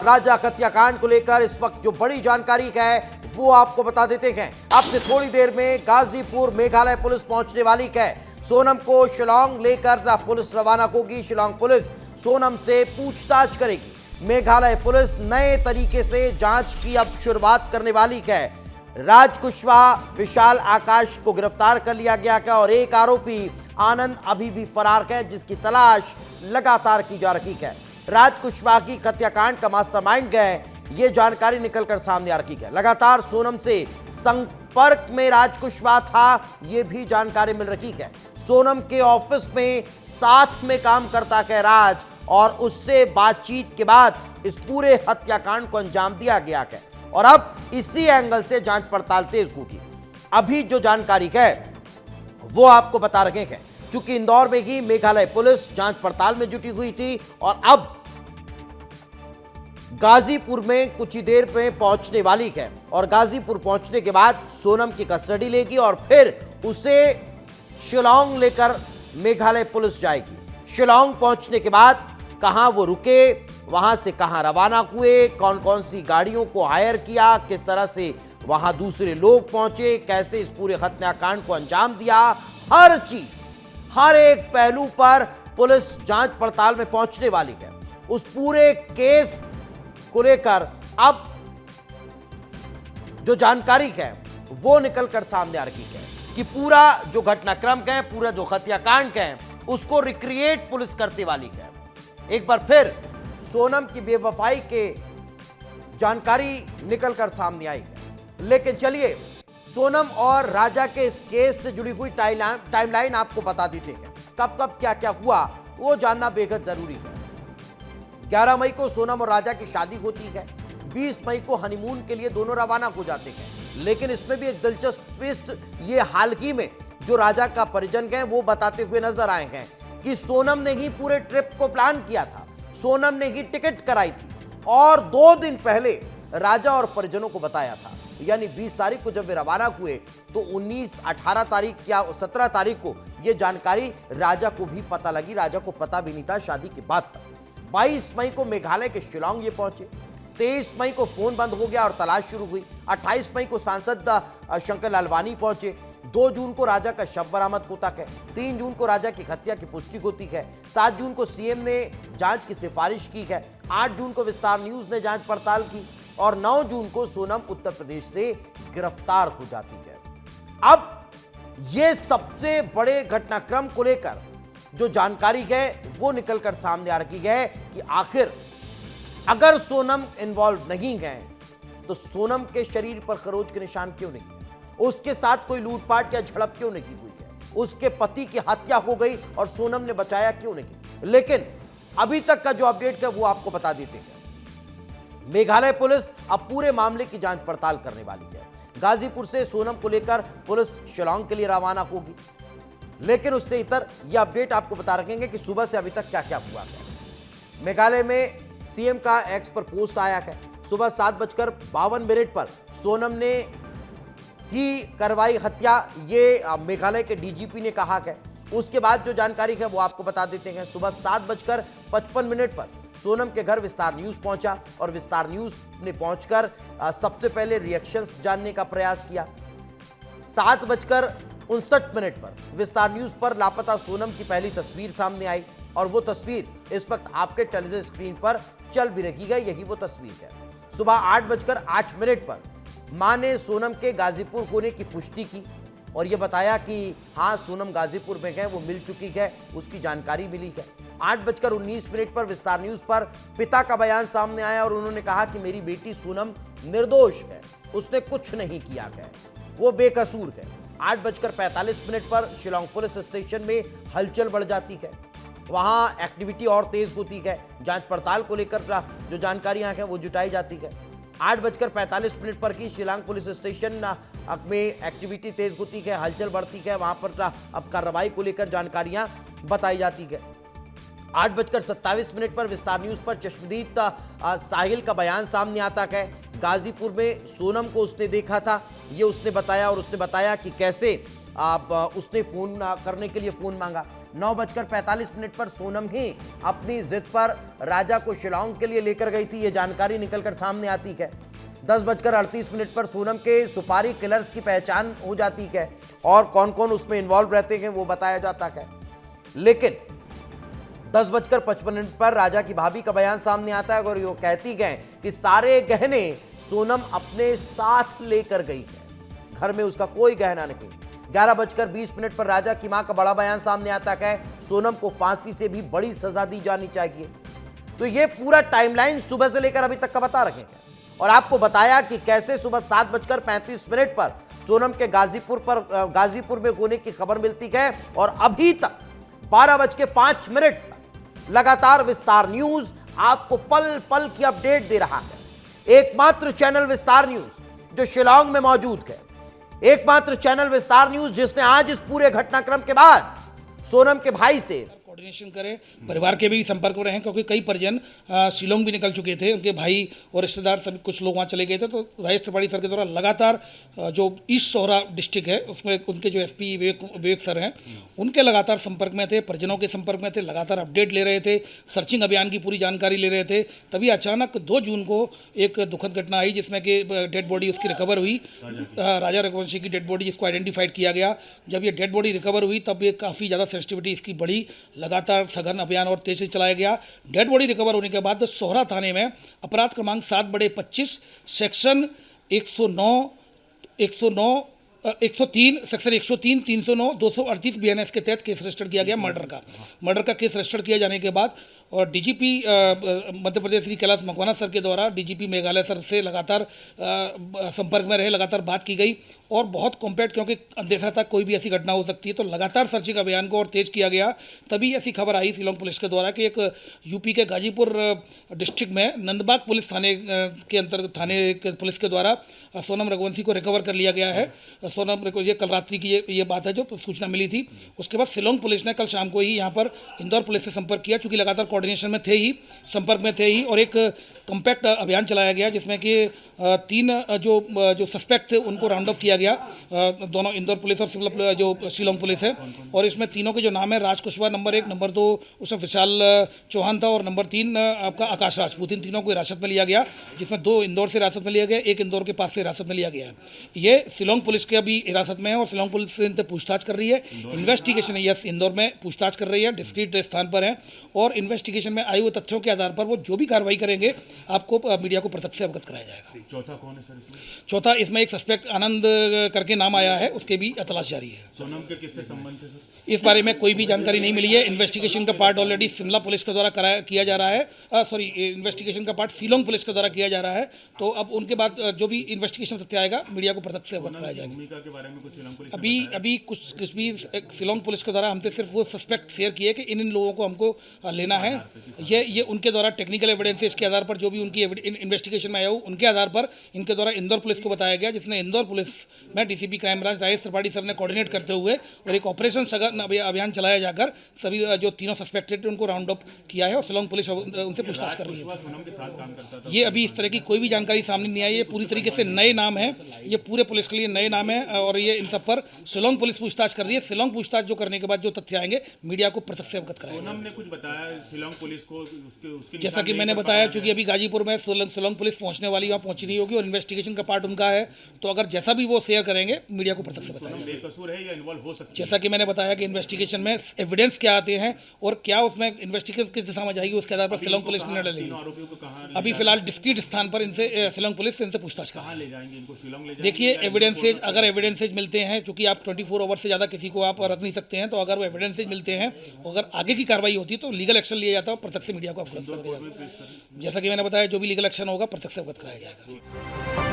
राजा हत्याकांड को लेकर इस वक्त जो बड़ी जानकारी है वो आपको बता देते हैं। अब से थोड़ी देर में गाजीपुर मेघालय पुलिस पहुंचने वाली है। सोनम को शिलांग लेकर पुलिस रवाना होगी। शिलांग पुलिस सोनम से पूछताछ करेगी। मेघालय पुलिस नए तरीके से जांच की अब शुरुआत करने वाली है। राज कुशवाहा, विशाल आकाश को गिरफ्तार कर लिया गया है और एक आरोपी आनंद अभी भी फरार है, जिसकी तलाश लगातार की जा रही है। राज कुशवाहा की हत्याकांड का मास्टरमाइंड है, ये जानकारी निकलकर सामने आ रही है। लगातार सोनम से संपर्क में राज कुशवाहा था, ये भी जानकारी मिल रही है। सोनम के ऑफिस में साथ में काम करता है राज, और उससे बातचीत के बाद इस पूरे हत्याकांड को अंजाम दिया गया है और अब इसी एंगल से जांच पड़ताल तेज होगी। अभी जो जानकारी है वो आपको बता रहे हैं, क्योंकि इंदौर में ही मेघालय पुलिस जांच पड़ताल में जुटी हुई थी और अब गाजीपुर में कुछ ही देर में पहुंचने वाली है और गाजीपुर पहुंचने के बाद सोनम की कस्टडी लेगी और फिर उसे शिलांग लेकर मेघालय पुलिस जाएगी। शिलांग पहुंचने के बाद कहां वो रुके, वहां से कहां रवाना हुए, कौन कौन सी गाड़ियों को हायर किया, किस तरह से वहां दूसरे लोग पहुंचे, कैसे इस पूरे हत्याकांड को अंजाम दिया, हर चीज, हर एक पहलू पर पुलिस जांच पड़ताल में पहुंचने वाली है। उस पूरे केस को लेकर अब जो जानकारी है वो निकलकर सामने आ रही है कि पूरा जो घटनाक्रम है, पूरा जो हत्याकांड है, उसको रिक्रिएट पुलिस करने वाली है। एक बार फिर सोनम की बेवफाई के जानकारी निकलकर सामने आई है। लेकिन चलिए सोनम और राजा के इस केस से जुड़ी हुई टाइमलाइन आपको बता देते हैं। कब कब क्या क्या हुआ वो जानना बेहद जरूरी है। 11 मई को सोनम और राजा की शादी होती है। 20 मई को हनीमून के लिए दोनों रवाना हो जाते हैं। लेकिन इसमें भी एक दिलचस्प ट्विस्ट ये हाल ही में जो राजा का परिजन है वो बताते हुए नजर आए हैं कि सोनम ने ही पूरे ट्रिप को प्लान किया था, सोनम ने ही टिकट कराई थी और 2 दिन पहले राजा और परिजनों को बताया था। यानी 20 तारीख को जब वे रवाना हुए तो 19, 18 तारीख या 17 तारीख को यह जानकारी राजा को भी पता लगी। राजा को पता भी नहीं था शादी के बाद तक। 22 मई को मेघालय के शिलांग ये पहुंचे। 23 मई को फोन बंद हो गया और तलाश शुरू हुई। 28 मई को सांसद शंकर लालवानी पहुंचे। 2 जून को राजा का शव बरामद होता है। 3 जून को राजा की हत्या की पुष्टि होती है। 7 जून को सीएम ने जांच की सिफारिश की है। 8 जून को विस्तार न्यूज ने जांच पड़ताल की और 9 जून को सोनम उत्तर प्रदेश से गिरफ्तार हो जाती है। अब यह सबसे बड़े घटनाक्रम को लेकर जो जानकारी है वो निकलकर सामने आ रही है कि आखिर अगर सोनम इन्वॉल्व नहीं है तो सोनम के शरीर पर खरोच के निशान क्यों नहीं, उसके साथ कोई लूटपाट या झड़प क्यों नहीं हुई है, उसके पति की हत्या हो गई और सोनम ने बचाया क्यों नहीं। लेकिन अभी तक का जो अपडेट है वो आपको बता देते हैं। मेघालय पुलिस अब पूरे मामले की जांच पड़ताल करने वाली है। गाजीपुर से सोनम को लेकर पुलिस शिलांग के लिए रवाना होगी। लेकिन उससे इतर यह अपडेट आपको बता रखेंगे कि सुबह से अभी तक क्या क्या हुआ है। मेघालय में सीएम का एक्स पर पोस्ट आया है। सुबह 7:52 पर सोनम ने ही करवाई हत्या, ये मेघालय के डीजीपी ने कहा है। उसके बाद जो जानकारी है वो आपको बता देते हैं। सुबह 7:55 पर सोनम के घर विस्तार न्यूज पहुंचा और विस्तार न्यूज ने पहुंचकर सबसे पहले रिएक्शंस जानने का प्रयास किया। 7:59 पर विस्तार न्यूज पर लापता सोनम की पहली तस्वीर सामने आई और वो तस्वीर इस वक्त आपके टेलीविजन स्क्रीन पर चल भी रही है। यही वो तस्वीर है। सुबह 8:08 पर मां ने सोनम के गाजीपुर होने की पुष्टि की और यह बताया कि हाँ सोनम गाजीपुर में है, वो मिल चुकी है, उसकी जानकारी मिली है। 8:19 पर विस्तार न्यूज पर पिता का बयान सामने आया और उन्होंने कहा कि मेरी बेटी सोनम निर्दोष है, उसने कुछ नहीं किया है, वो बेकसूर है। 8:45 पर शिलांग पुलिस स्टेशन में हलचल बढ़ जाती है। वहां एक्टिविटी और तेज होती है। जांच पड़ताल को लेकर जो जानकारियां हैं वो जुटाई जाती है। 8:45 पर की शिलांग पुलिस स्टेशन में एक्टिविटी तेज होती है, हलचल बढ़ती है। वहां पर अब कार्रवाई को लेकर जानकारियां बताई जाती है। 8:27 पर विस्तार न्यूज पर चश्मदीद साहिल का बयान सामने आता है। गाजीपुर में सोनम को उसने देखा था, ये उसने बताया और उसने बताया कि कैसे उसने फोन करने के लिए फोन मांगा। 9:45 पर सोनम ही अपनी जिद पर राजा को शिलांग के लिए लेकर गई थी, यह जानकारी निकलकर सामने आती है। 10:38 पर सोनम के सुपारी किलर्स की पहचान हो जाती है और कौन कौन उसमें इन्वॉल्व रहते हैं वो बताया जाता है। लेकिन 10:55 पर राजा की भाभी का बयान सामने आता है और वो कहती है कि सारे गहने सोनम अपने साथ लेकर गई है, घर में उसका कोई गहना नहीं। 11:20 पर राजा की मां का बड़ा बयान सामने आता है, सोनम को फांसी से भी बड़ी सजा दी जानी चाहिए। तो ये पूरा टाइमलाइन सुबह से लेकर अभी तक का बता रहे हैं और आपको बताया कि कैसे सुबह 7:35 पर सोनम के गाजीपुर में होने की खबर मिलती है और अभी तक 12:05 लगातार विस्तार न्यूज आपको पल पल की अपडेट दे रहा है। एकमात्र चैनल विस्तार न्यूज जो शिलांग में मौजूद है, एकमात्र चैनल विस्तार न्यूज जिसने आज इस पूरे घटनाक्रम के बाद सोनम के भाई से कोऑर्डिनेशन करें, परिवार के भी संपर्क में रहें, क्योंकि कई परिजन शिलोंग भी निकल चुके थे, उनके भाई और रिश्तेदार सभी कुछ लोग वहाँ चले गए थे। तो राजेश त्रिपाठी सर के द्वारा लगातार जो ईस्ट सोहरा डिस्ट्रिक्ट है उसमें उनके जो एसपी विवेक सर हैं उनके लगातार संपर्क में थे, परिजनों के संपर्क में थे, लगातार अपडेट ले रहे थे, सर्चिंग अभियान की पूरी जानकारी ले रहे थे। तभी अचानक 2 जून को एक दुखद घटना आई जिसमें कि डेड बॉडी उसकी रिकवर हुई, राजा रघुवंशी की डेड बॉडी जिसको आइडेंटिफाइड किया गया। जब ये डेड बॉडी रिकवर हुई तब ये काफ़ी ज़्यादा सेंसिटिविटी इसकी बढ़ी, लगातार सघन अभियान और तेज से चलाया गया। डेड बॉडी रिकवर होने के बाद सोहरा थाने में अपराध क्रमांक 7/25 सेक्शन 109 103 सेक्शन 103 309 238 BNS के तहत केस रजिस्टर किया गया। मर्डर का केस रजिस्टर किया जाने के बाद और डीजीपी मध्य प्रदेश की कैलाश मकवाना सर के द्वारा डीजीपी मेघालय सर से लगातार संपर्क में रहे, लगातार बात की गई और बहुत कॉम्पैक्ट, क्योंकि अंदेशा था कोई भी ऐसी घटना हो सकती है, तो लगातार सर्चिंग अभियान को और तेज किया गया। तभी ऐसी खबर आई शिलोंग पुलिस के द्वारा कि एक यूपी के गाजीपुर डिस्ट्रिक्ट में नंदबाग पुलिस थाने के अंतर्गत थाने पुलिस के द्वारा सोनम रघुवंशी को रिकवर कर लिया गया है। ये कल रात्रि की ये बात है जो सूचना मिली थी। उसके बाद शिलोंग पुलिस ने कल शाम को ही यहाँ पर इंदौर पुलिस से संपर्क किया, चूँकि लगातार कोऑर्डिनेशन में थे ही, संपर्क में थे ही, और एक कॉम्पैक्ट अभियान चलाया गया जिसमें कि 3 जो सस्पेक्ट थे उनको राउंड अप किया गया, दोनों इंदौर पुलिस और जो शिलोंग पुलिस है। और इसमें तीनों के जो नाम है, राज कुशवाहा नंबर 1, नंबर 2 उसमें विशाल चौहान था और नंबर 3 आपका आकाश राजपूत, इन तीनों को हिरासत में लिया गया, जिसमें 2 इंदौर से हिरासत में लिया गया, 1 इंदौर के पास से हिरासत में लिया गया है। ये शिलोंग पुलिस के अभी हिरासत में है और शिलोंग पुलिस से इनसे पूछताछ कर रही है। इन्वेस्टिगेशन यस इंदौर में पूछताछ कर रही है, डिस्क्रीट स्थान पर है और इन्वेस्टिगेशन में आए हुए तथ्यों के आधार पर वो जो भी कार्रवाई करेंगे आपको मीडिया को प्रत्यक्ष से अवगत कराया जाएगा। चौथा कौन है सर इसमें? चौथा इसमें एक सस्पेक्ट आनंद करके नाम आया है, उसके भी तलाश जारी है। सोनम के किससे संबंध है सर? इस बारे में कोई भी जानकारी नहीं मिली है। इन्वेस्टिगेशन का पार्ट ऑलरेडी शिमला पुलिस के द्वारा किया जा रहा है, इन्वेस्टिगेशन का पार्ट शिलोंग पुलिस के द्वारा किया जा रहा है। तो अब उनके बाद जो भी इन्वेस्टिगेशन तथ्य आएगा मीडिया को प्रत्यक्ष से अवगत कराया जाएगा। भूमिका के बारे में कुछ शिलोंग पुलिस ने अभी कुछ भी शिलोंग पुलिस के द्वारा हमसे सिर्फ वो सस्पेक्ट शेयर किए कि इन लोगों को हमको लेना है। ये उनके द्वारा टेक्निकल एविडेंसेस के आधार पर जो भी उनकी इन्वेस्टिगेशन में आया हो उनके आधार पर इनके द्वारा इंदौर पुलिस को बताया गया, जिसने इंदौर पुलिस में DCP crime branch Rajesh Tripathi sir ने कोऑर्डिनेट करते हुए और एक ऑपरेशन सघन अभियान चलाया जाकर सभी जो तीनों सस्पेक्टेड उनको राउंड अप किया है और शिलोंग पुलिस उनसे पूछताछ कर रही है। सोनम के साथ काम करता था। ये अभी इस तरह की कोई भी जानकारी सामने नहीं आई है, पूरी तरीके से नए नाम है, ये पूरे पुलिस के लिए नए नाम है और ये इन सब पर शिलोंग पुलिस पूछताछ कर रही है। शिलोंग पूछताछ जो करने के बाद जो तथ्य आएंगे मीडिया को प्रत्यक्ष से अवगत कराएंगे। सोनम ने कुछ बताया शिलोंग पुलिस को उसके जैसा कि मैंने बताया, चूंकि अभी गाजीपुर में शिलोंग पुलिस पहुंचने वाली, वहाँ पहुंची नहीं होगी और इन्वेस्टिगेशन का पार्ट उनका है, तो अगर जैसा भी वो शेयर करेंगे मीडिया को प्रत्यक्ष से बताएंगे। बेकसूर है या इन्वॉल्व हो सकती है? जैसा कि मैंने बताया कि इन्वेस्टिगेशन में एविडेंस क्या आते हैं और क्या उसमें इन्वेस्टिगेशन किस दिशा में जाएगी उसके आधार पर शिलोंग पुलिस निर्णय लेगी। आरोपियों को कहाँ अभी फिलहाल डिस्क्रीट स्थान पर इनसे शिलोंग पुलिस से इनसे पूछताछ कर रही है। ले जाएंगे इनको? शिलोंग ले जाएंगे? देखिए एविडेंसेज, अगर एविडेंसेज मिलते हैं, चूंकि आप 24 आवर से ज़्यादा किसी को आप रख नहीं सकते हैं, तो अगर वो एविडेंसेज मिलते हैं, अगर आगे की कार्रवाई होती है तो लीगल एक्शन लिया जाता है और प्रत्यक्ष से मीडिया को अवगत कराया जाएगा। जैसा कि मैंने बताया, जो भी लीगल एक्शन होगा प्रत्यक्ष से अवगत कराया जाएगा।